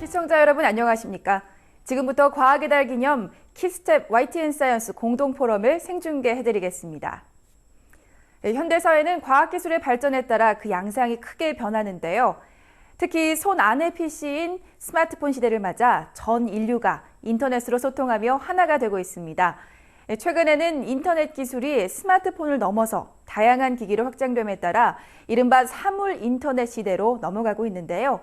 시청자 여러분 안녕하십니까? 지금부터 과학의 달 기념 키스텝 YTN 사이언스 공동 포럼을 생중계해드리겠습니다. 현대사회는 과학기술의 발전에 따라 그 양상이 크게 변하는데요. 특히 손 안의 PC인 스마트폰 시대를 맞아 전 인류가 인터넷으로 소통하며 하나가 되고 있습니다. 최근에는 인터넷 기술이 스마트폰을 넘어서 다양한 기기로 확장됨에 따라 이른바 사물 인터넷 시대로 넘어가고 있는데요.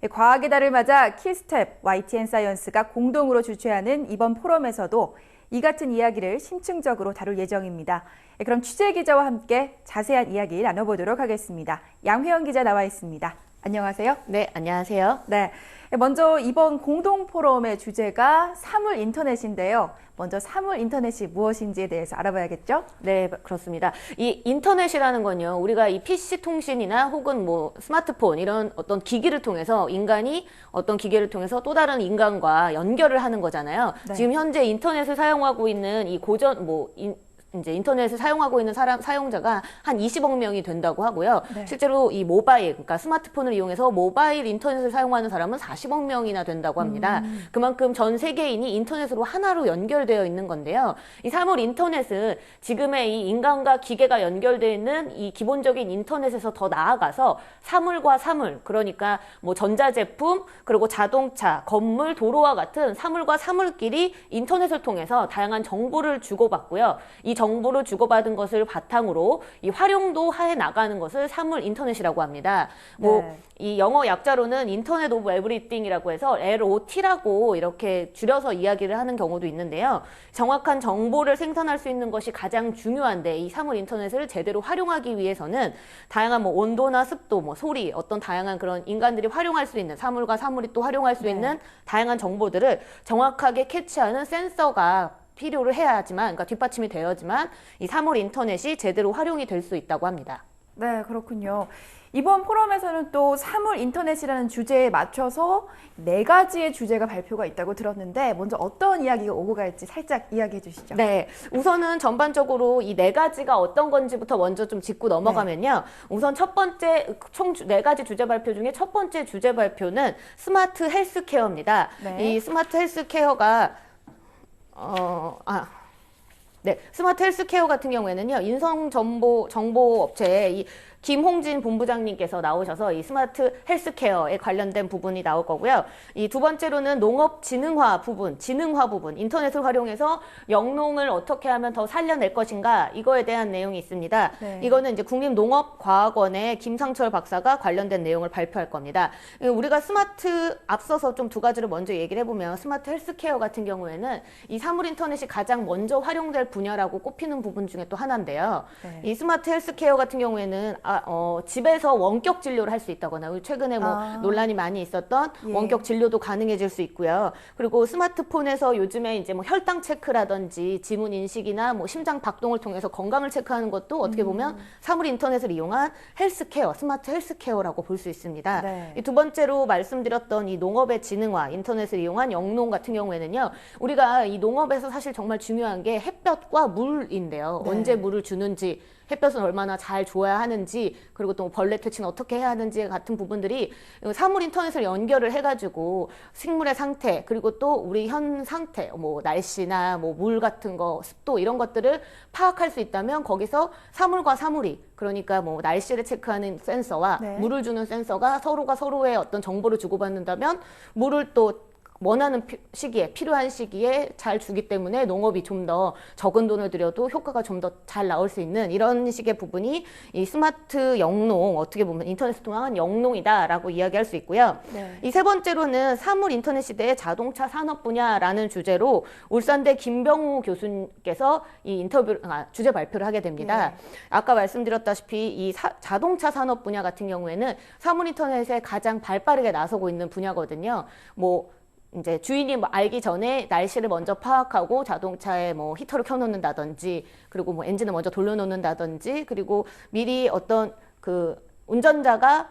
과학의 달을 맞아 키스텝 YTN 사이언스가 공동으로 주최하는 이번 포럼에서도 이 같은 이야기를 심층적으로 다룰 예정입니다. 그럼 취재 기자와 함께 자세한 이야기 나눠보도록 하겠습니다. 양회영 기자 나와 있습니다. 안녕하세요. 네, 안녕하세요. 네, 먼저 이번 공동 포럼의 주제가 사물 인터넷인데요. 먼저 사물 인터넷이 무엇인지에 대해서 알아봐야겠죠? 네, 그렇습니다. 이 인터넷이라는 건요, 우리가 이 PC 통신이나 혹은 뭐 스마트폰 이런 어떤 기기를 통해서 인간이 어떤 기계를 통해서 또 다른 인간과 연결을 하는 거잖아요. 네. 지금 현재 인터넷을 사용하고 있는 이 이제 인터넷을 사용하고 있는 사용자가 한 20억 명이 된다고 하고요. 네. 실제로 이 모바일, 그러니까 스마트폰을 이용해서 모바일 인터넷을 사용하는 사람은 40억 명이나 된다고 합니다. 그만큼 전 세계인이 인터넷으로 하나로 연결되어 있는 건데요. 이 사물 인터넷은 지금의 이 인간과 기계가 연결되어 있는 이 기본적인 인터넷에서 더 나아가서 사물과 사물, 그러니까 뭐 전자제품, 그리고 자동차, 건물, 도로와 같은 사물과 사물끼리 인터넷을 통해서 다양한 정보를 주고받고요. 이 정보를 주고받은 것을 바탕으로 이 활용도 해 나가는 것을 사물 인터넷이라고 합니다. 네. 이 영어 약자로는 인터넷 오브 에브리띵이라고 해서 LOT라고 이렇게 줄여서 이야기를 하는 경우도 있는데요. 정확한 정보를 생산할 수 있는 것이 가장 중요한데 이 사물 인터넷을 제대로 활용하기 위해서는 다양한 뭐 온도나 습도, 뭐 소리, 어떤 다양한 그런 인간들이 활용할 수 있는 사물과 사물이 또 활용할 수 있는 다양한 정보들을 정확하게 캐치하는 센서가 필요를 해야지만, 그러니까 뒷받침이 되어야지만 이 사물 인터넷이 제대로 활용이 될 수 있다고 합니다. 네, 그렇군요. 이번 포럼에서는 또 사물 인터넷이라는 주제에 맞춰서 4가지의 주제가 발표가 있다고 들었는데 먼저 어떤 이야기가 오고 갈지 살짝 이야기해 주시죠. 네, 우선은 전반적으로 이 4가지가 어떤 건지부터 먼저 좀 짚고 넘어가면요. 우선 첫 번째 총 4가지 주제 발표 중에 첫 번째 주제 발표는 스마트 헬스케어입니다. 네. 이 스마트 헬스케어가 네, 스마트 헬스케어 같은 경우에는요, 정보업체의 이 김홍진 본부장님께서 나오셔서 이 스마트 헬스케어에 관련된 부분이 나올 거고요. 이 두 번째로는 농업 진흥화 부분, 인터넷을 활용해서 영농을 어떻게 하면 더 살려낼 것인가, 이거에 대한 내용이 있습니다. 네. 이거는 이제 국립농업과학원의 김상철 박사가 관련된 내용을 발표할 겁니다. 우리가 앞서서 좀 2가지를 먼저 얘기를 해보면 스마트 헬스케어 같은 경우에는 이 사물 인터넷이 가장 먼저 활용될 분야라고 꼽히는 부분 중에 또 하나인데요. 네. 이 스마트 헬스케어 같은 경우에는 집에서 원격 진료를 할 수 있다거나 최근에 논란이 많이 있었던 원격 진료도 가능해질 수 있고요. 그리고 스마트폰에서 요즘에 이제 뭐 혈당 체크라든지 지문 인식이나 뭐 심장 박동을 통해서 건강을 체크하는 것도 어떻게 보면 사물 인터넷을 이용한 헬스케어, 스마트 헬스케어라고 볼 수 있습니다. 네. 이 두 번째로 말씀드렸던 이 농업의 진흥화, 인터넷을 이용한 영농 같은 경우에는요. 우리가 이 농업에서 사실 정말 중요한 게 햇볕과 물인데요. 네. 언제 물을 주는지, 햇볕은 얼마나 잘 줘야 하는지, 그리고 또 벌레 퇴치는 어떻게 해야 하는지 같은 부분들이 사물 인터넷을 연결을 해가지고 식물의 상태, 그리고 또 우리 현 상태, 뭐 날씨나 뭐 물 같은 거, 습도 이런 것들을 파악할 수 있다면 거기서 사물과 사물이, 그러니까 뭐 날씨를 체크하는 센서와 물을 주는 센서가 서로가 서로의 어떤 정보를 주고받는다면 물을 또 원하는 시기에, 필요한 시기에 잘 주기 때문에 농업이 좀 더 적은 돈을 들여도 효과가 좀 더 잘 나올 수 있는 이런 식의 부분이 이 스마트 영농, 어떻게 보면 인터넷을 통한 영농이다라고 이야기할 수 있고요. 네. 이 세 번째로는 사물 인터넷 시대의 자동차 산업 분야라는 주제로 울산대 김병우 교수님께서 이 주제 발표를 하게 됩니다. 아까 말씀드렸다시피 이 자동차 산업 분야 같은 경우에는 사물 인터넷에 가장 발빠르게 나서고 있는 분야거든요. 이제 주인이 알기 전에 날씨를 먼저 파악하고 자동차에 뭐 히터를 켜놓는다든지, 그리고 뭐 엔진을 먼저 돌려놓는다든지, 그리고 미리 어떤 그 운전자가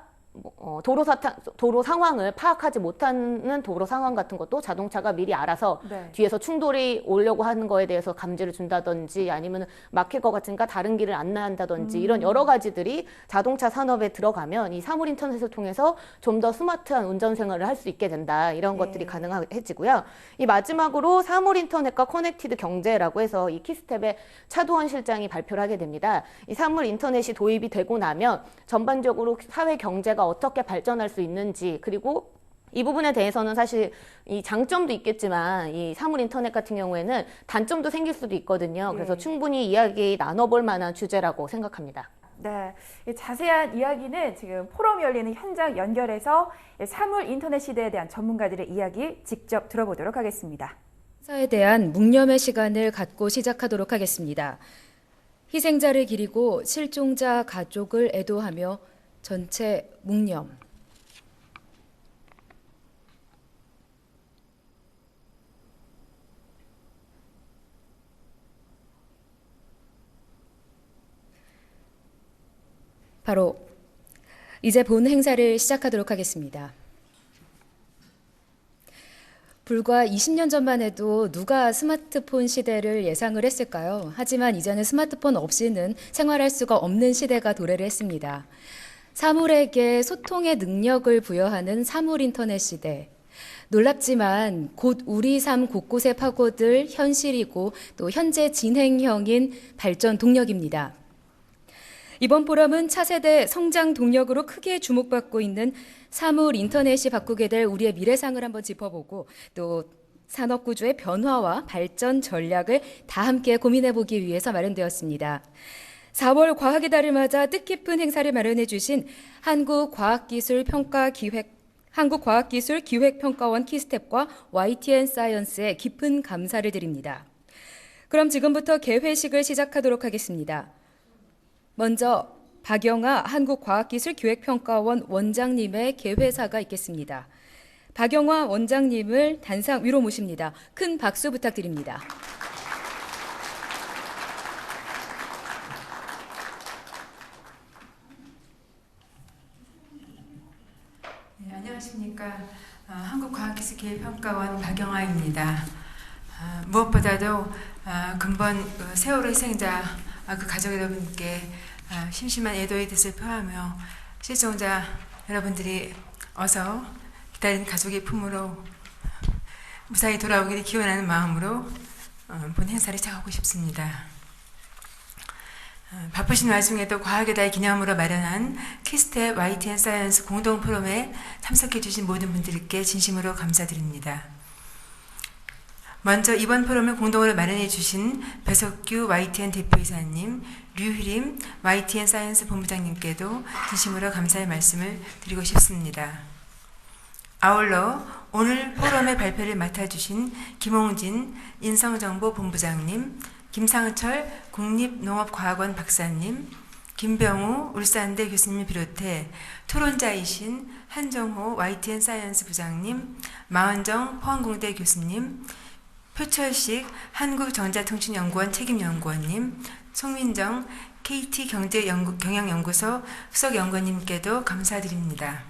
도로 상황을 파악하지 못하는 도로 상황 같은 것도 자동차가 미리 알아서 네. 뒤에서 충돌이 오려고 하는 거에 대해서 감지를 준다든지 아니면 막힐 것 같으니까 다른 길을 안내한다든지 이런 여러 가지들이 자동차 산업에 들어가면 이 사물 인터넷을 통해서 좀 더 스마트한 운전 생활을 할 수 있게 된다. 이런 것들이 가능해지고요. 이 마지막으로 사물 인터넷과 커넥티드 경제라고 해서 이 키스텝의 차도원 실장이 발표를 하게 됩니다. 이 사물 인터넷이 도입이 되고 나면 전반적으로 사회 경제가 어떻게 발전할 수 있는지 그리고 이 부분에 대해서는 사실 이 장점도 있겠지만 이 사물 인터넷 같은 경우에는 단점도 생길 수도 있거든요. 그래서 충분히 이야기 나눠볼 만한 주제라고 생각합니다. 네, 이 자세한 이야기는 지금 포럼이 열리는 현장 연결해서 사물 인터넷 시대에 대한 전문가들의 이야기 직접 들어보도록 하겠습니다. 사에 대한 묵념의 시간을 갖고 시작하도록 하겠습니다. 희생자를 기리고 실종자 가족을 애도하며 전체 묵념. 바로 이제 본 행사를 시작하도록 하겠습니다. 불과 20년 전만 해도 누가 스마트폰 시대를 예상을 했을까요? 하지만 이제는 스마트폰 없이는 생활할 수가 없는 시대가 도래를 했습니다. 사물에게 소통의 능력을 부여하는 사물 인터넷 시대. 놀랍지만 곧 우리 삶 곳곳에 파고들 현실이고 또 현재 진행형인 발전 동력입니다. 이번 포럼은 차세대 성장 동력으로 크게 주목받고 있는 사물 인터넷이 바꾸게 될 우리의 미래상을 한번 짚어보고 또 산업구조의 변화와 발전 전략을 다 함께 고민해보기 위해서 마련되었습니다. 4월 과학의 달을 맞아 뜻깊은 행사를 마련해 주신 한국과학기술기획평가원 키스텝과 YTN 사이언스에 깊은 감사를 드립니다. 그럼 지금부터 개회식을 시작하도록 하겠습니다. 먼저 박영하 한국과학기술기획평가원 원장님의 개회사가 있겠습니다. 박영하 원장님을 단상 위로 모십니다. 큰 박수 부탁드립니다. 네, 안녕하십니까. 한국과학기술기획평가원 박영하입니다. 무엇보다도 근본 세월호 희생자 그 가족 여러분께 심심한 애도의 뜻을 표하며 실종자 여러분들이 어서 기다린 가족의 품으로 무사히 돌아오기를 기원하는 마음으로 본 행사를 시작하고 싶습니다. 바쁘신 와중에도 과학의 달 기념으로 마련한 키스텝 YTN 사이언스 공동 포럼에 참석해 주신 모든 분들께 진심으로 감사드립니다. 먼저 이번 포럼을 공동으로 마련해 주신 배석규 YTN 대표이사님, 류희림 YTN 사이언스 본부장님께도 진심으로 감사의 말씀을 드리고 싶습니다. 아울러 오늘 포럼의 발표를 맡아주신 김홍진 인성정보본부장님, 김상철 국립농업과학원 박사님, 김병우 울산대 교수님을 비롯해 토론자이신 한정호 YTN 사이언스 부장님, 마은정 포항공대 교수님, 표철식 한국전자통신연구원 책임연구원님, 송민정 KT경제경영연구소 수석연구원님께도 감사드립니다.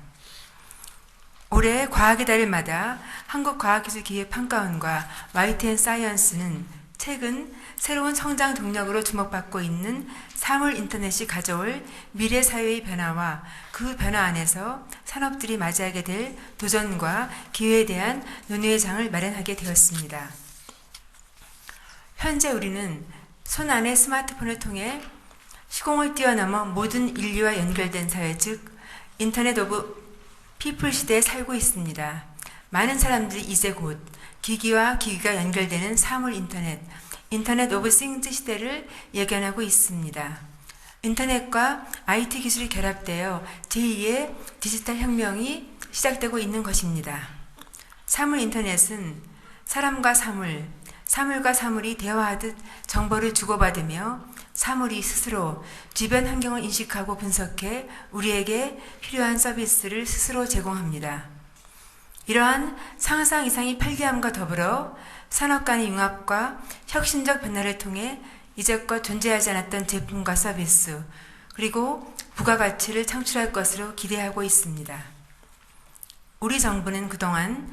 올해 과학의 달을 맞아 한국과학기술기획평가원과 YTN 사이언스는 최근 새로운 성장 동력으로 주목받고 있는 사물 인터넷이 가져올 미래 사회의 변화와 그 변화 안에서 산업들이 맞이하게 될 도전과 기회에 대한 논의의 장을 마련하게 되었습니다. 현재 우리는 손안의 스마트폰을 통해 시공을 뛰어넘어 모든 인류와 연결된 사회, 즉 인터넷 오브 피플 시대에 살고 있습니다. 많은 사람들이 이제 곧 기기와 기기가 연결되는 사물 인터넷 오브 싱스 시대를 예견하고 있습니다. 인터넷과 IT 기술이 결합되어 제2의 디지털 혁명이 시작되고 있는 것입니다. 사물 인터넷은 사람과 사물, 사물과 사물이 대화하듯 정보를 주고받으며 사물이 스스로 주변 환경을 인식하고 분석해 우리에게 필요한 서비스를 스스로 제공합니다. 이러한 상상 이상의 편리함과 더불어 산업 간의 융합과 혁신적 변화를 통해 이제껏 존재하지 않았던 제품과 서비스, 그리고 부가가치를 창출할 것으로 기대하고 있습니다. 우리 정부는 그동안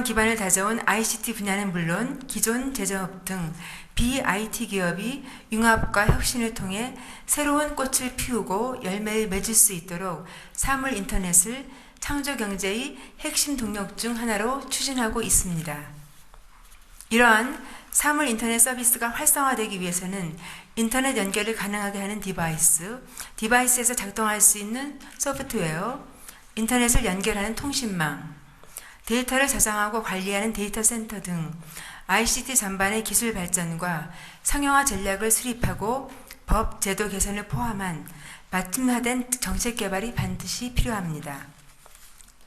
기반을 다져온 ICT 분야는 물론 기존 제조업 등 BIT 기업이 융합과 혁신을 통해 새로운 꽃을 피우고 열매를 맺을 수 있도록 사물 인터넷을 창조 경제의 핵심 동력 중 하나로 추진하고 있습니다. 이러한 사물 인터넷 서비스가 활성화되기 위해서는 인터넷 연결을 가능하게 하는 디바이스에서 작동할 수 있는 소프트웨어, 인터넷을 연결하는 통신망, 데이터를 저장하고 관리하는 데이터 센터 등 ICT 전반의 기술 발전과 상용화 전략을 수립하고 법, 제도 개선을 포함한 맞춤화된 정책 개발이 반드시 필요합니다.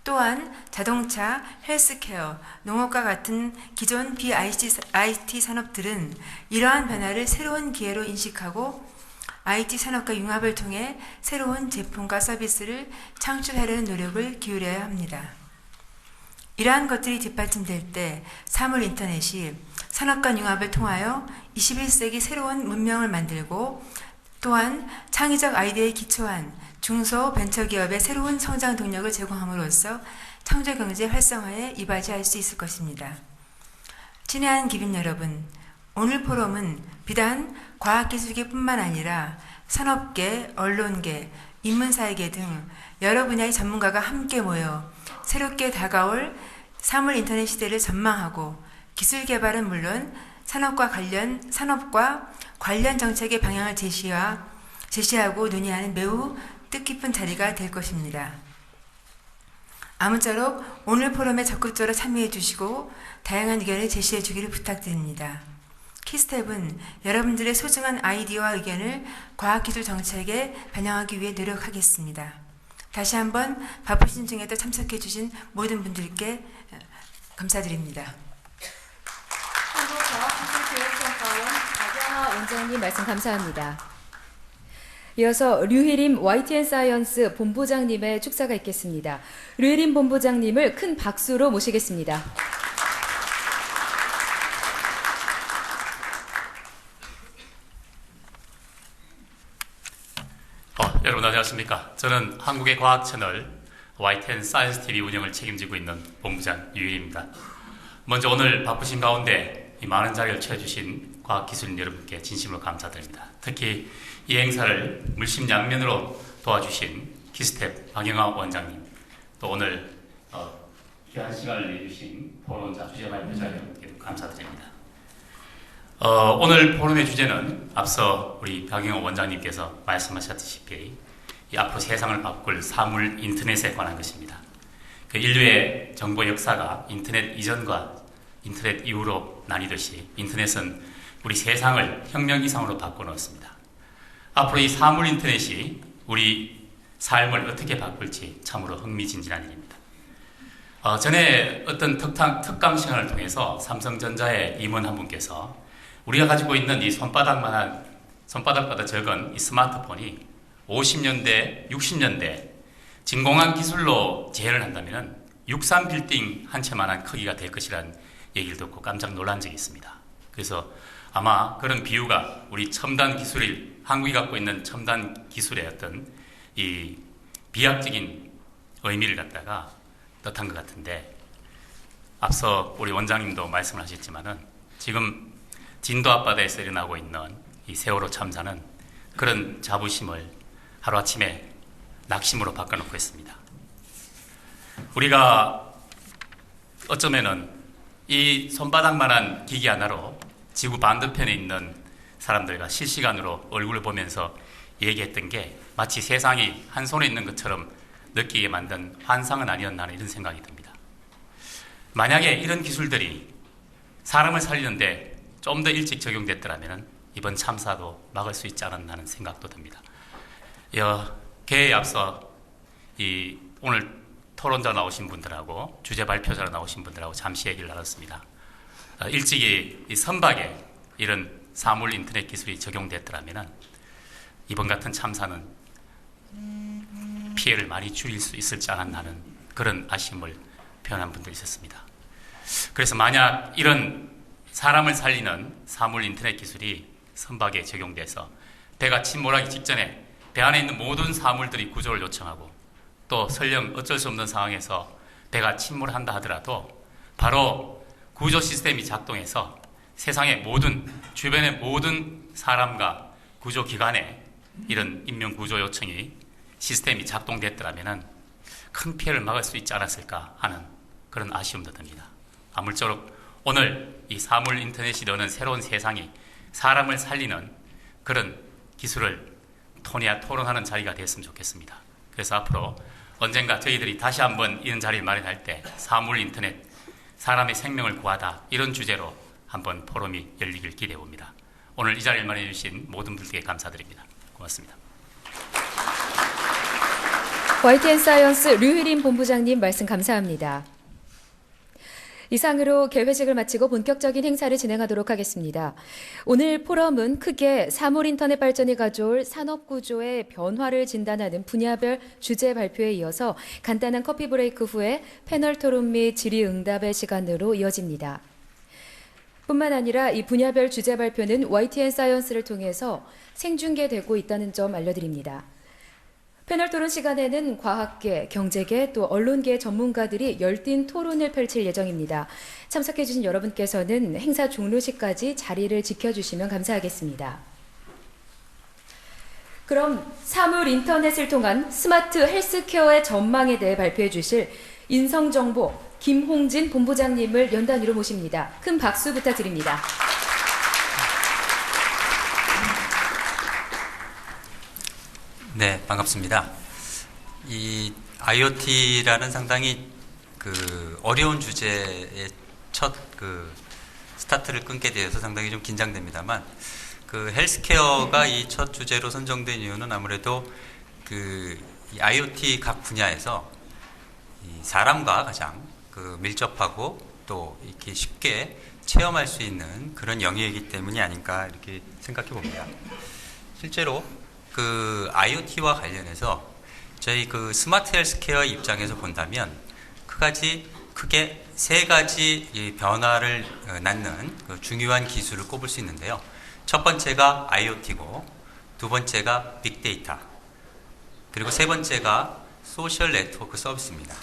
또한 자동차, 헬스케어, 농업과 같은 기존 BIT 산업들은 이러한 변화를 새로운 기회로 인식하고 IT 산업과 융합을 통해 새로운 제품과 서비스를 창출하려는 노력을 기울여야 합니다. 이러한 것들이 뒷받침될 때 사물 인터넷이 산업과 융합을 통하여 21세기 새로운 문명을 만들고 또한 창의적 아이디어에 기초한 중소 벤처기업의 새로운 성장 동력을 제공함으로써 창조경제 활성화에 이바지할 수 있을 것입니다. 친애하는 기빈 여러분, 오늘 포럼은 비단 과학기술계뿐만 아니라 산업계, 언론계, 인문사회계 등 여러 분야의 전문가가 함께 모여 새롭게 다가올 사물 인터넷 시대를 전망하고 기술 개발은 물론 산업과 관련 정책의 방향을 제시하고 논의하는 매우 뜻깊은 자리가 될 것입니다. 아무쪼록 오늘 포럼에 적극적으로 참여해 주시고 다양한 의견을 제시해 주기를 부탁드립니다. 키스텝은 여러분들의 소중한 아이디어와 의견을 과학기술 정책에 반영하기 위해 노력하겠습니다. 다시 한번 바쁘신 중에도 참석해 주신 모든 분들께 감사드립니다. 한국과학기술교육평가원 박영하 원장님 말씀 감사합니다. 이어서 류희림 YTN사이언스 본부장님의 축사가 있겠습니다. 류희림 본부장님을 큰 박수로 모시겠습니다. 여러분 안녕하십니까. 저는 한국의 과학 채널 YTN 사이언스 TV 운영을 책임지고 있는 본부장 유일입니다. 먼저 오늘 바쁘신 가운데 이 많은 자리를 채워주신 과학기술인 여러분께 진심으로 감사드립니다. 특히 이 행사를 물심양면으로 도와주신 키스텝 박영하 원장님, 또 오늘 귀한 시간을 내주신 토론자, 주제 발표자 여러분께도 감사드립니다. 오늘 포럼의 주제는 앞서 우리 박영하 원장님께서 말씀하셨다시피 이 앞으로 세상을 바꿀 사물 인터넷에 관한 것입니다. 그 인류의 정보 역사가 인터넷 이전과 인터넷 이후로 나뉘듯이 인터넷은 우리 세상을 혁명 이상으로 바꿔놓았습니다. 앞으로 이 사물 인터넷이 우리 삶을 어떻게 바꿀지 참으로 흥미진진한 일입니다. 전에 어떤 특강 시간을 통해서 삼성전자의 임원 한 분께서 우리가 가지고 있는 이 손바닥보다 적은 이 스마트폰이 50년대, 60년대 진공한 기술로 재현을 한다면 63빌딩 한 채만한 크기가 될 것이라는 얘기를 듣고 깜짝 놀란 적이 있습니다. 그래서 아마 그런 비유가 우리 첨단 기술이 한국이 갖고 있는 첨단 기술의 어떤 이 비약적인 의미를 갖다가 뜻한 것 같은데, 앞서 우리 원장님도 말씀을 하셨지만은 지금 진도 앞바다에서 일어나고 있는 이 세월호 참사는 그런 자부심을 하루아침에 낙심으로 바꿔놓고 있습니다. 우리가 어쩌면은 이 손바닥만한 기기 하나로 지구 반대편에 있는 사람들과 실시간으로 얼굴을 보면서 얘기했던 게 마치 세상이 한 손에 있는 것처럼 느끼게 만든 환상은 아니었나 하는 이런 생각이 듭니다. 만약에 이런 기술들이 사람을 살리는데 좀 더 일찍 적용됐더라면 이번 참사도 막을 수 있지 않았나 하는 생각도 듭니다. 개에 앞서 오늘 토론자 나오신 분들하고 주제 발표자로 나오신 분들하고 잠시 얘기를 나눴습니다. 일찍이 이 선박에 이런 사물 인터넷 기술이 적용됐더라면 이번 같은 참사는 피해를 많이 줄일 수 있을지 않았나 하는 그런 아쉬움을 표현한 분들이 있었습니다. 그래서 만약 이런 사람을 살리는 사물 인터넷 기술이 선박에 적용돼서 배가 침몰하기 직전에 배 안에 있는 모든 사물들이 구조를 요청하고 또 설령 어쩔 수 없는 상황에서 배가 침몰한다 하더라도 바로 구조 시스템이 작동해서 세상의 주변의 모든 사람과 구조기관에 이런 인명구조 요청이 시스템이 작동됐더라면 큰 피해를 막을 수 있지 않았을까 하는 그런 아쉬움도 듭니다. 아무쪼록 오늘 이 사물 인터넷이 여는 새로운 세상이 사람을 살리는 그런 기술을 토론하는 자리가 됐으면 좋겠습니다. 그래서 앞으로 언젠가 저희들이 다시 한번 이런 자리를 마련할 때 사물 인터넷, 사람의 생명을 구하다 이런 주제로 한번 포럼이 열리길 기대해 봅니다. 오늘 이 자리를 마련해 주신 모든 분들께 감사드립니다. 고맙습니다. YTN사이언스 류희린 본부장님 말씀 감사합니다. 이상으로 개회식을 마치고 본격적인 행사를 진행하도록 하겠습니다. 오늘 포럼은 크게 사물 인터넷 발전이 가져올 산업 구조의 변화를 진단하는 분야별 주제 발표에 이어서 간단한 커피 브레이크 후에 패널 토론 및 질의응답의 시간으로 이어집니다. 뿐만 아니라 이 분야별 주제 발표는 YTN 사이언스를 통해서 생중계되고 있다는 점 알려드립니다. 패널 토론 시간에는 과학계, 경제계, 또 언론계 전문가들이 열띤 토론을 펼칠 예정입니다. 참석해주신 여러분께서는 행사 종료 시까지 자리를 지켜주시면 감사하겠습니다. 그럼 사물 인터넷을 통한 스마트 헬스케어의 전망에 대해 발표해 주실 인성정보 김홍진 본부장님을 연단위로 모십니다. 큰 박수 부탁드립니다. 네, 반갑습니다. 이 IoT라는 상당히 어려운 주제의 첫 스타트를 끊게 되어서 상당히 좀 긴장됩니다만, 헬스케어가 이 첫 주제로 선정된 이유는 아무래도 이 IoT 각 분야에서 이 사람과 가장 밀접하고 또 이렇게 쉽게 체험할 수 있는 그런 영역이기 때문이 아닌가 이렇게 생각해 봅니다. 실제로 IoT와 관련해서 저희 스마트 헬스케어 입장에서 본다면 크게 세 가지 변화를 낳는 중요한 기술을 꼽을 수 있는데요. 첫 번째가 IoT고, 두 번째가 빅데이터, 그리고 세 번째가 소셜 네트워크 서비스입니다.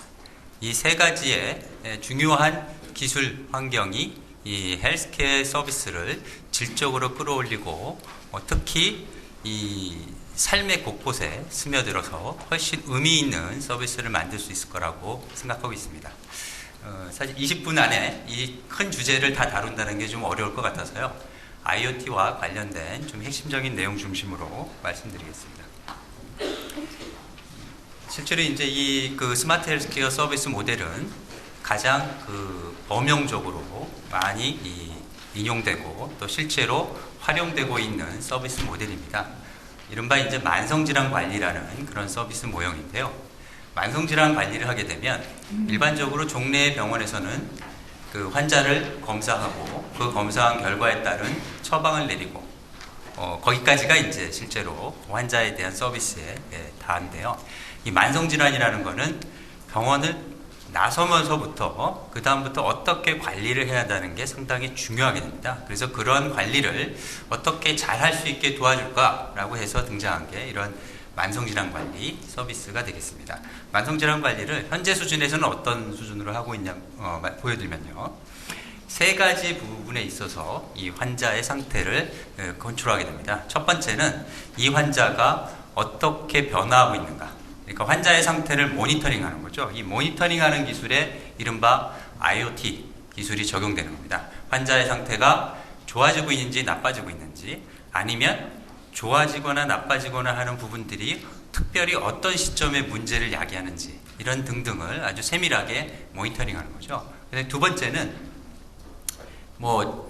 이 세 가지의 중요한 기술 환경이 이 헬스케어 서비스를 질적으로 끌어올리고 특히 이 삶의 곳곳에 스며들어서 훨씬 의미 있는 서비스를 만들 수 있을 거라고 생각하고 있습니다. 사실 20분 안에 이 큰 주제를 다 다룬다는 게 좀 어려울 것 같아서요. IoT와 관련된 좀 핵심적인 내용 중심으로 말씀드리겠습니다. 실제로 이제 이 스마트 헬스케어 서비스 모델은 가장 범용적으로 많이 인용되고 또 실제로 활용되고 있는 서비스 모델입니다. 이른바 이제 만성질환 관리라는 그런 서비스 모형인데요. 만성질환 관리를 하게 되면 일반적으로 종래 병원에서는 환자를 검사하고 그 검사한 결과에 따른 처방을 내리고 거기까지가 이제 실제로 환자에 대한 서비스에 다인데요. 이 만성질환이라는 거는 병원을 나서면서부터 그 다음부터 어떻게 관리를 해야 한다는 게 상당히 중요하게 됩니다. 그래서 그런 관리를 어떻게 잘 할 수 있게 도와줄까라고 해서 등장한 게 이런 만성질환 관리 서비스가 되겠습니다. 만성질환 관리를 현재 수준에서는 어떤 수준으로 하고 있냐 보여드리면요. 세 가지 부분에 있어서 이 환자의 상태를 컨트롤하게 됩니다. 첫 번째는 이 환자가 어떻게 변화하고 있는가. 그러니까 환자의 상태를 모니터링하는 거죠. 이 모니터링하는 기술에 이른바 IoT 기술이 적용되는 겁니다. 환자의 상태가 좋아지고 있는지 나빠지고 있는지, 아니면 좋아지거나 나빠지거나 하는 부분들이 특별히 어떤 시점에 문제를 야기하는지, 이런 등등을 아주 세밀하게 모니터링하는 거죠. 두 번째는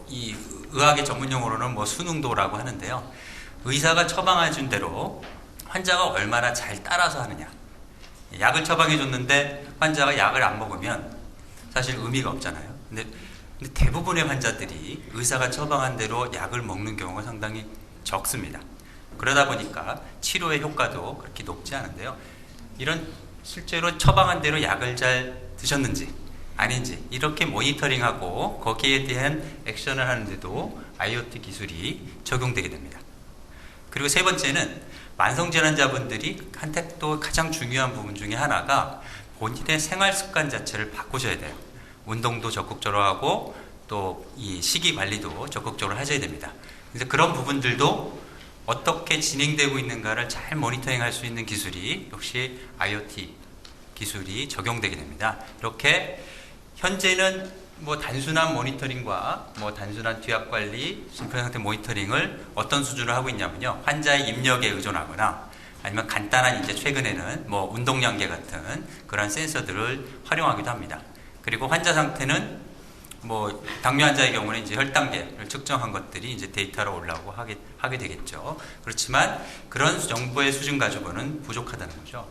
이 의학의 전문 용어로는 수능도라고 하는데요. 의사가 처방해 준 대로 환자가 얼마나 잘 따라서 하느냐. 약을 처방해 줬는데 환자가 약을 안 먹으면 사실 의미가 없잖아요. 근데 대부분의 환자들이 의사가 처방한 대로 약을 먹는 경우가 상당히 적습니다. 그러다 보니까 치료의 효과도 그렇게 높지 않은데요. 이런 실제로 처방한 대로 약을 잘 드셨는지 아닌지 이렇게 모니터링하고 거기에 대한 액션을 하는데도 IoT 기술이 적용되게 됩니다. 그리고 세 번째는 만성질환자분들이 한테 또 가장 중요한 부분 중에 하나가 본인의 생활 습관 자체를 바꾸셔야 돼요. 운동도 적극적으로 하고 또 이 식이 관리도 적극적으로 하셔야 됩니다. 그래서 그런 부분들도 어떻게 진행되고 있는가를 잘 모니터링할 수 있는 기술이 역시 IoT 기술이 적용되게 됩니다. 이렇게 현재는 뭐 단순한 모니터링과 뭐 단순한 뒤압 관리, 심폐 상태 모니터링을 어떤 수준으로 하고 있냐면요. 환자의 입력에 의존하거나 아니면 간단한 이제 최근에는 뭐 운동량계 같은 그런 센서들을 활용하기도 합니다. 그리고 환자 상태는 뭐 당뇨 환자의 경우는 이제 혈당계를 측정한 것들이 이제 데이터로 올라오고 하게 되겠죠. 그렇지만 그런 정보의 수준 가지고는 부족하다는 거죠.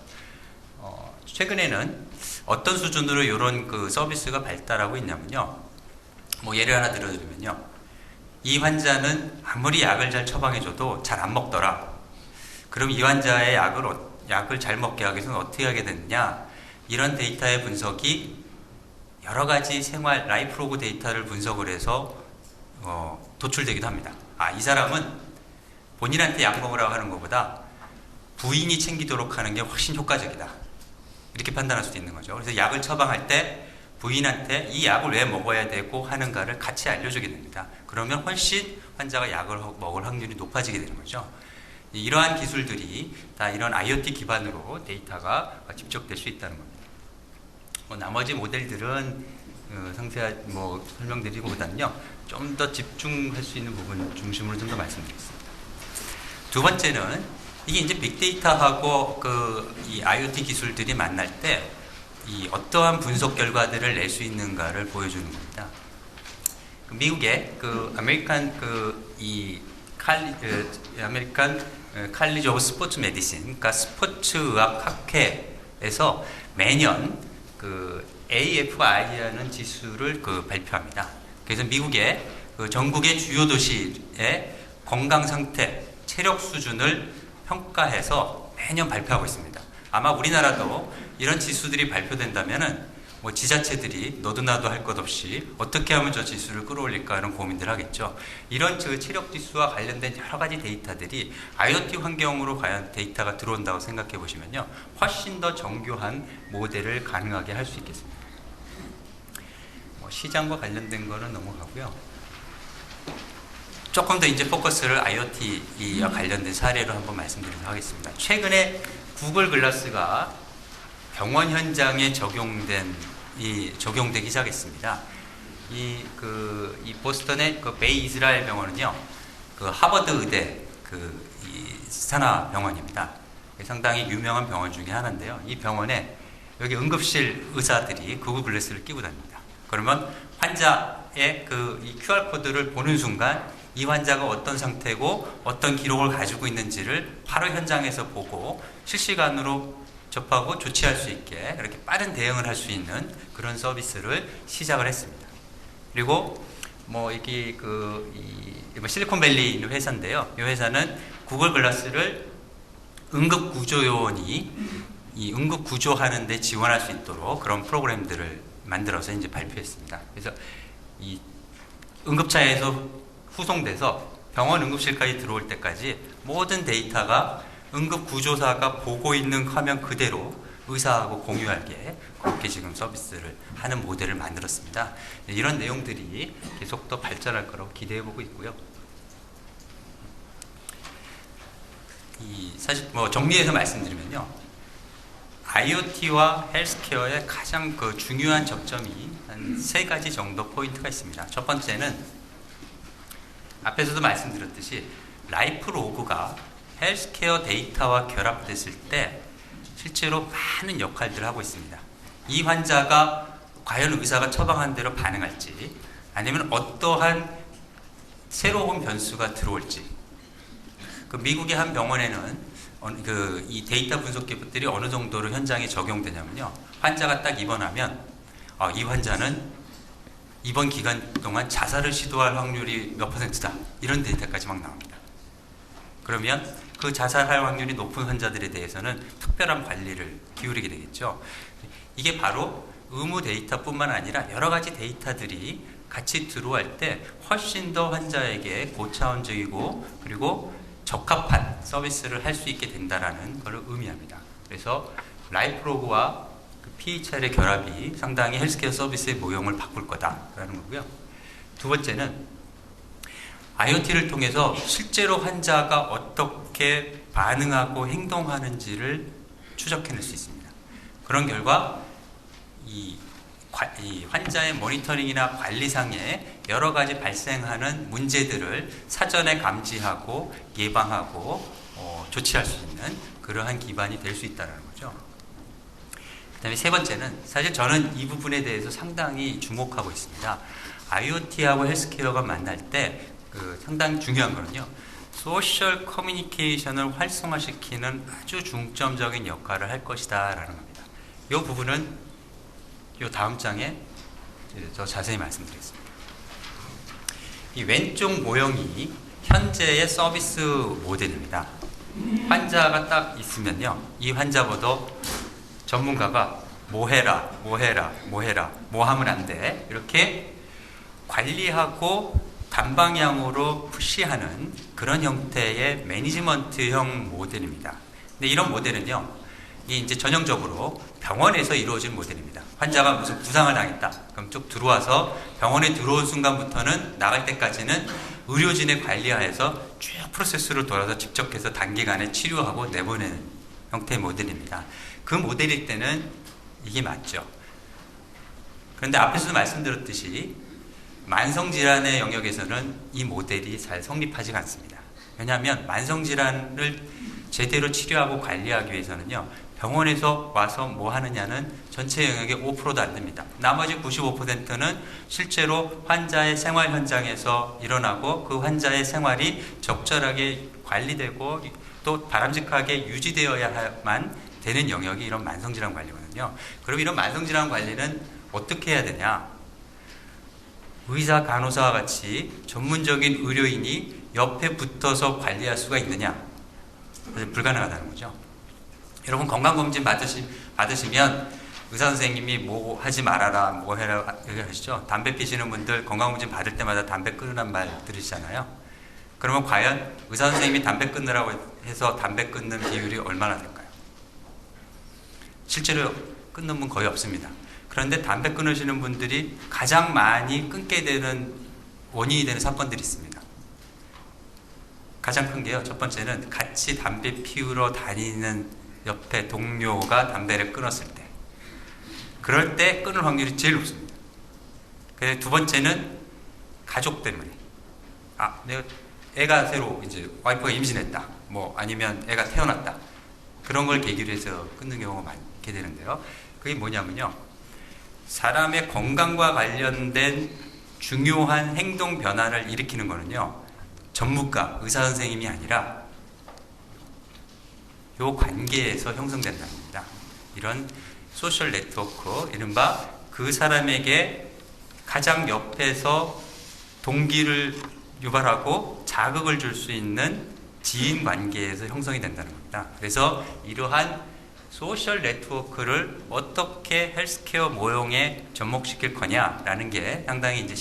최근에는 어떤 수준으로 이런 그 서비스가 발달하고 있냐면요. 뭐 예를 하나 들어드리면요. 이 환자는 아무리 약을 잘 처방해줘도 잘 안 먹더라. 그럼 이 환자의 약을 잘 먹게 하기 위해서는 어떻게 하게 되느냐. 이런 데이터의 분석이 여러 가지 생활 라이프로그 데이터를 분석을 해서 도출되기도 합니다. 이 사람은 본인한테 약 먹으라고 하는 것보다 부인이 챙기도록 하는 게 훨씬 효과적이다. 이렇게 판단할 수도 있는 거죠. 그래서 약을 처방할 때 부인한테 이 약을 왜 먹어야 되고 하는가를 같이 알려주게 됩니다. 그러면 훨씬 환자가 약을 먹을 확률이 높아지게 되는 거죠. 이러한 기술들이 다 이런 IoT 기반으로 데이터가 집적될 수 있다는 겁니다. 나머지 모델들은 상세하게 설명드리기보다는요, 좀 더 집중할 수 있는 부분 중심으로 좀 더 말씀드리겠습니다. 두 번째는 이게 이제 빅데이터하고 이 IoT 기술들이 만날 때 이 어떠한 분석 결과들을 낼 수 있는가를 보여주는 겁니다. 미국의 아메리칸 칼리지 오브 스포츠 메디신, 그러니까 스포츠 의학 학회에서 매년 AFI라는 지수를 발표합니다. 그래서 미국의 전국의 주요 도시의 건강 상태, 체력 수준을 평가해서 매년 발표하고 있습니다. 아마 우리나라도 이런 지수들이 발표된다면은 뭐 지자체들이 너도 나도 할 것 없이 어떻게 하면 저 지수를 끌어올릴까 이런 고민들을 하겠죠. 이런 체력 지수와 관련된 여러 가지 데이터들이 IoT 환경으로 과연 데이터가 들어온다고 생각해 보시면요, 훨씬 더 정교한 모델을 가능하게 할 수 있겠습니다. 시장과 관련된 거는 넘어가고요. 조금 더 이제 포커스를 IoT와 관련된 사례로 한번 말씀드리도록 하겠습니다. 최근에 구글 글라스가 병원 현장에 적용되기 시작했습니다. 이 보스턴의 베이 이스라엘 병원은요, 하버드 의대 이 산하 병원입니다. 상당히 유명한 병원 중에 하나인데요. 이 병원에 여기 응급실 의사들이 구글 글래스를 끼고 다닙니다. 그러면 환자의 이 QR 코드를 보는 순간 이 환자가 어떤 상태고 어떤 기록을 가지고 있는지를 바로 현장에서 보고 실시간으로 접하고 조치할 수 있게 그렇게 빠른 대응을 할 수 있는 그런 서비스를 시작을 했습니다. 그리고 이게 실리콘밸리 있는 회사인데요. 이 회사는 구글 글라스를 응급구조요원이 이 응급구조하는 데 지원할 수 있도록 그런 프로그램들을 만들어서 이제 발표했습니다. 그래서 이 응급차에서 후송돼서 병원 응급실까지 들어올 때까지 모든 데이터가 응급구조사가 보고 있는 화면 그대로 의사하고 공유하게 그렇게 지금 서비스를 하는 모델을 만들었습니다. 이런 내용들이 계속 더 발전할 거라고 기대해보고 있고요. 사실 정리해서 말씀드리면요, IoT와 헬스케어의 가장 중요한 접점이 한 3가지 정도 포인트가 있습니다. 첫 번째는 앞에서도 말씀드렸듯이 라이프 로그가 헬스케어 데이터와 결합됐을 때 실제로 많은 역할들을 하고 있습니다. 이 환자가 과연 의사가 처방한 대로 반응할지, 아니면 어떠한 새로운 변수가 들어올지. 미국의 한 병원에는 이 데이터 분석 기법들이 어느 정도로 현장에 적용되냐면요, 환자가 딱 입원하면 이 환자는 입원 기간 동안 자살을 시도할 확률이 몇 %다, 이런 데이터까지 막 나옵니다. 그러면 그 자살할 확률이 높은 환자들에 대해서는 특별한 관리를 기울이게 되겠죠. 이게 바로 의무 데이터뿐만 아니라 여러 가지 데이터들이 같이 들어올 때 훨씬 더 환자에게 고차원적이고 그리고 적합한 서비스를 할 수 있게 된다라는 걸 의미합니다. 그래서 라이프로그와 그 PHR의 결합이 상당히 헬스케어 서비스의 모형을 바꿀 거다라는 거고요. 두 번째는 IoT를 통해서 실제로 환자가 어떻게 반응하고 행동하는지를 추적해낼 수 있습니다. 그런 결과 이 환자의 모니터링이나 관리상에 여러 가지 발생하는 문제들을 사전에 감지하고 예방하고 조치할 수 있는 그러한 기반이 될 수 있다는 거죠. 그 다음에 세 번째는 사실 저는 이 부분에 대해서 상당히 주목하고 있습니다. IoT하고 헬스케어가 만날 때 상당히 중요한 거는요. 소셜 커뮤니케이션을 활성화시키는 아주 중점적인 역할을 할 것이다 라는 겁니다. 이 부분은 이 다음 장에 더 자세히 말씀드리겠습니다. 이 왼쪽 모형이 현재의 서비스 모델입니다. 환자가 딱 있으면요, 이 환자보다 전문가가 뭐 해라, 뭐 해라, 뭐 해라, 뭐 하면 안 돼, 이렇게 관리하고 단방향으로 푸시하는 그런 형태의 매니지먼트형 모델입니다. 근데 이런 모델은요, 이 이제 전형적으로 병원에서 이루어진 모델입니다. 환자가 무슨 부상을 당했다. 그럼 쭉 들어와서 병원에 들어온 순간부터는 나갈 때까지는 의료진의 관리하에서 쭉 프로세스로 돌아서 직접 해서 단기간에 치료하고 내보내는 형태의 모델입니다. 그 모델일 때는 이게 맞죠. 그런데 앞에서도 말씀드렸듯이 만성질환의 영역에서는 이 모델이 잘 성립하지가 않습니다. 왜냐하면 만성질환을 제대로 치료하고 관리하기 위해서는요, 병원에서 와서 뭐 하느냐는 전체 영역의 5%도 안 됩니다. 나머지 95%는 실제로 환자의 생활 현장에서 일어나고 그 환자의 생활이 적절하게 관리되고 또 바람직하게 유지되어야만 되는 영역이 이런 만성질환 관리거든요. 그럼 이런 만성질환 관리는 어떻게 해야 되냐? 의사, 간호사와 같이 전문적인 의료인이 옆에 붙어서 관리할 수가 있느냐? 불가능하다는 거죠. 여러분 건강검진 받으시면 의사 선생님이 뭐 하지 말아라, 뭐 해라 얘기하시죠. 담배 피시는 분들 건강검진 받을 때마다 담배 끊으란 말 들으시잖아요. 그러면 과연 의사 선생님이 담배 끊으라고 해서 담배 끊는 비율이 얼마나 될까요? 실제로 끊는 분 거의 없습니다. 그런데 담배 끊으시는 분들이 가장 많이 끊게 되는 원인이 되는 사건들이 있습니다. 가장 큰 게요, 첫 번째는 같이 담배 피우러 다니는 옆에 동료가 담배를 끊었을 때, 그럴 때 끊을 확률이 제일 높습니다. 그리고 두 번째는 가족 때문에, 내가 애가 새로 이제 와이프가 임신했다, 뭐 아니면 애가 태어났다, 그런 걸 계기로 해서 끊는 경우가 많게 되는데요. 그게 뭐냐면요, 사람의 건강과 관련된 중요한 행동 변화를 일으키는 거는요, 전문가, 의사 선생님이 아니라 요 관계에서 형성된다는 겁니다. 이런 소셜 네트워크, 이른바 그 사람에게 가장 옆에서 동기를 유발하고 자극을 줄 수 있는 지인 관계에서 형성이 된다는 겁니다. 그래서 이러한 소셜 네트워크를 어떻게 헬스케어 모형에 접목시킬 거냐라는 게 상당히 이제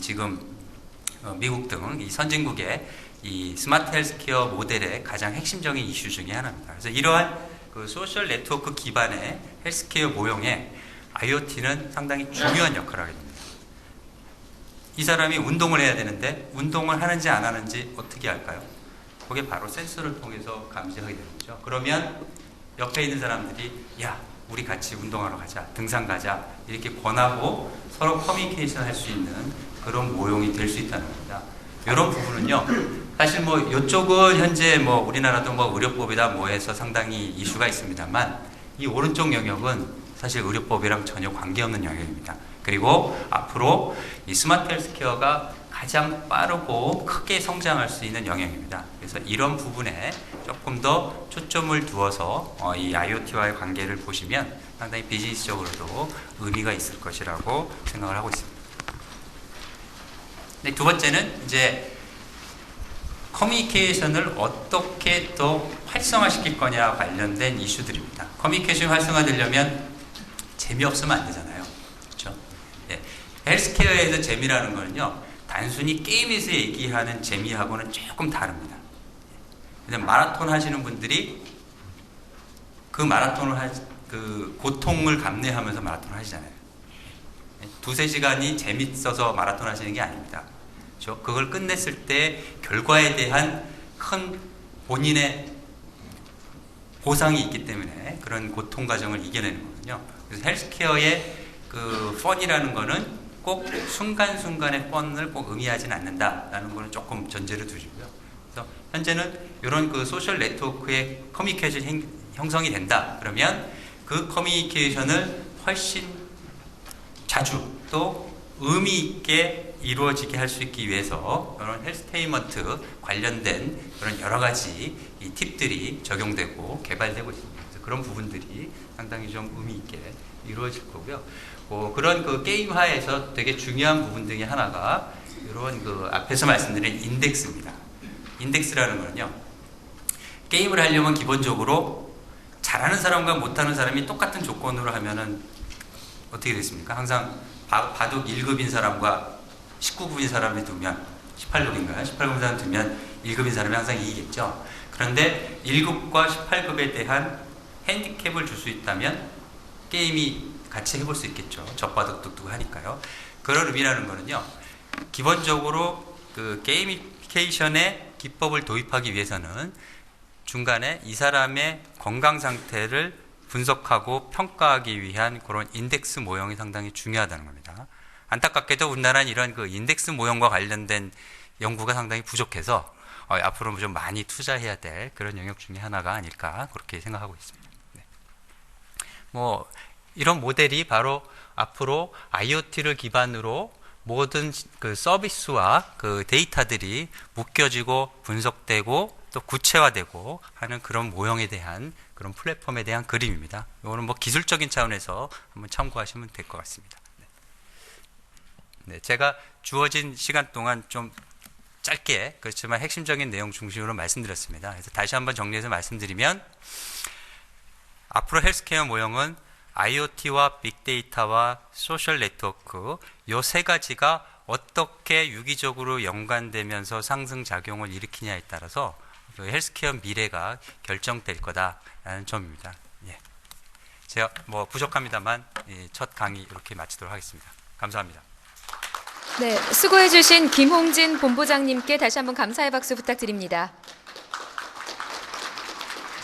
지금 미국 등 이 선진국의 이 스마트 헬스케어 모델의 가장 핵심적인 이슈 중에 하나입니다. 그래서 이러한 그 소셜 네트워크 기반의 헬스케어 모형에 IoT는 상당히 중요한 역할을 하게 됩니다. 이 사람이 운동을 해야 되는데 운동을 하는지 안 하는지 어떻게 알까요? 그게 바로 센서를 통해서 감지하게 되는 거죠. 그러면 옆에 있는 사람들이 야, 우리 같이 운동하러 가자, 등산 가자, 이렇게 권하고 서로 커뮤니케이션 할 수 있는 그런 모형이 될 수 있다는 겁니다. 이런 부분은요, 사실 뭐 이쪽은 현재 뭐 우리나라도 뭐 의료법이다 뭐 해서 상당히 이슈가 있습니다만, 이 오른쪽 영역은 사실 의료법이랑 전혀 관계없는 영역입니다. 그리고 앞으로 이 스마트 헬스케어가 가장 빠르고 크게 성장할 수 있는 영역입니다. 그래서 이런 부분에 조금 더 초점을 두어서 이 IoT와의 관계를 보시면 상당히 비즈니스적으로도 의미가 있을 것이라고 생각을 하고 있습니다. 네, 두 번째는 이제 커뮤니케이션을 어떻게 더 활성화시킬 거냐 관련된 이슈들입니다. 커뮤니케이션이 활성화되려면 재미없으면 안 되잖아요. 그렇죠? 네. 헬스케어에서 재미라는 거는요, 단순히 게임에서 얘기하는 재미하고는 조금 다릅니다. 왜냐면 마라톤 하시는 분들이 그 그 고통을 감내하면서 마라톤을 하시잖아요. 2-3시간이 재밌어서 마라톤 하시는 게 아닙니다. 그렇죠? 그걸 끝냈을 때 결과에 대한 큰 본인의 보상이 있기 때문에 그런 고통 과정을 이겨내는 거거든요. 그래서 헬스케어의 그 펀이라는 거는 꼭 순간순간의 펀을 꼭 의미하지는 않는다라는 거는 조금 전제를 두시고요. 그래서 현재는 이런 그 소셜 네트워크의 커뮤니케이션 형성이 된다. 그러면 그 커뮤니케이션을 훨씬 자주 또 의미 있게 이루어지게 할 수 있기 위해서 이런 헬스테인먼트 관련된 그런 여러 가지 이 팁들이 적용되고 개발되고 있습니다. 그래서 그런 부분들이 상당히 좀 의미 있게 이루어질 거고요. 그런 그 게임화에서 되게 중요한 부분 중에 하나가 이런 그 앞에서 말씀드린 인덱스입니다. 인덱스라는 거는요, 게임을 하려면 기본적으로 잘하는 사람과 못하는 사람이 똑같은 조건으로 하면은 어떻게 됐습니까? 항상 바둑 1급인 사람과 19급인 사람이 두면 18급인가요? 18급인 사람 두면 1급인 사람이 항상 이기겠죠. 그런데 1급과 18급에 대한 핸디캡을 줄 수 있다면 게임이 같이 해볼 수 있겠죠. 젖바둑도 하니까요. 그런 의미라는 거는요, 기본적으로 그 게이미피케이션의 기법을 도입하기 위해서는 중간에 이 사람의 건강 상태를 분석하고 평가하기 위한 그런 인덱스 모형이 상당히 중요하다는 겁니다. 안타깝게도 우리나라는 이런 그 인덱스 모형과 관련된 연구가 상당히 부족해서 앞으로 좀 많이 투자해야 될 그런 영역 중에 하나가 아닐까 그렇게 생각하고 있습니다. 네. 뭐 이런 모델이 바로 앞으로 IoT를 기반으로 모든 그 서비스와 그 데이터들이 묶여지고 분석되고 또 구체화되고 하는 그런 모형에 대한 그런 플랫폼에 대한 그림입니다. 이거는 뭐 기술적인 차원에서 한번 참고하시면 될 것 같습니다. 네, 제가 주어진 시간 동안 좀 짧게 그렇지만 핵심적인 내용 중심으로 말씀드렸습니다. 그래서 다시 한번 정리해서 말씀드리면 앞으로 헬스케어 모형은 IoT와 빅데이터와 소셜 네트워크 이 세 가지가 어떻게 유기적으로 연관되면서 상승작용을 일으키냐에 따라서 그 헬스케어 미래가 결정될 거다라는 점입니다. 예. 제가 뭐 부족합니다만 첫 강의 이렇게 마치도록 하겠습니다. 감사합니다. 네, 수고해 주신 김홍진 본부장님께 다시 한번 감사의 박수 부탁드립니다.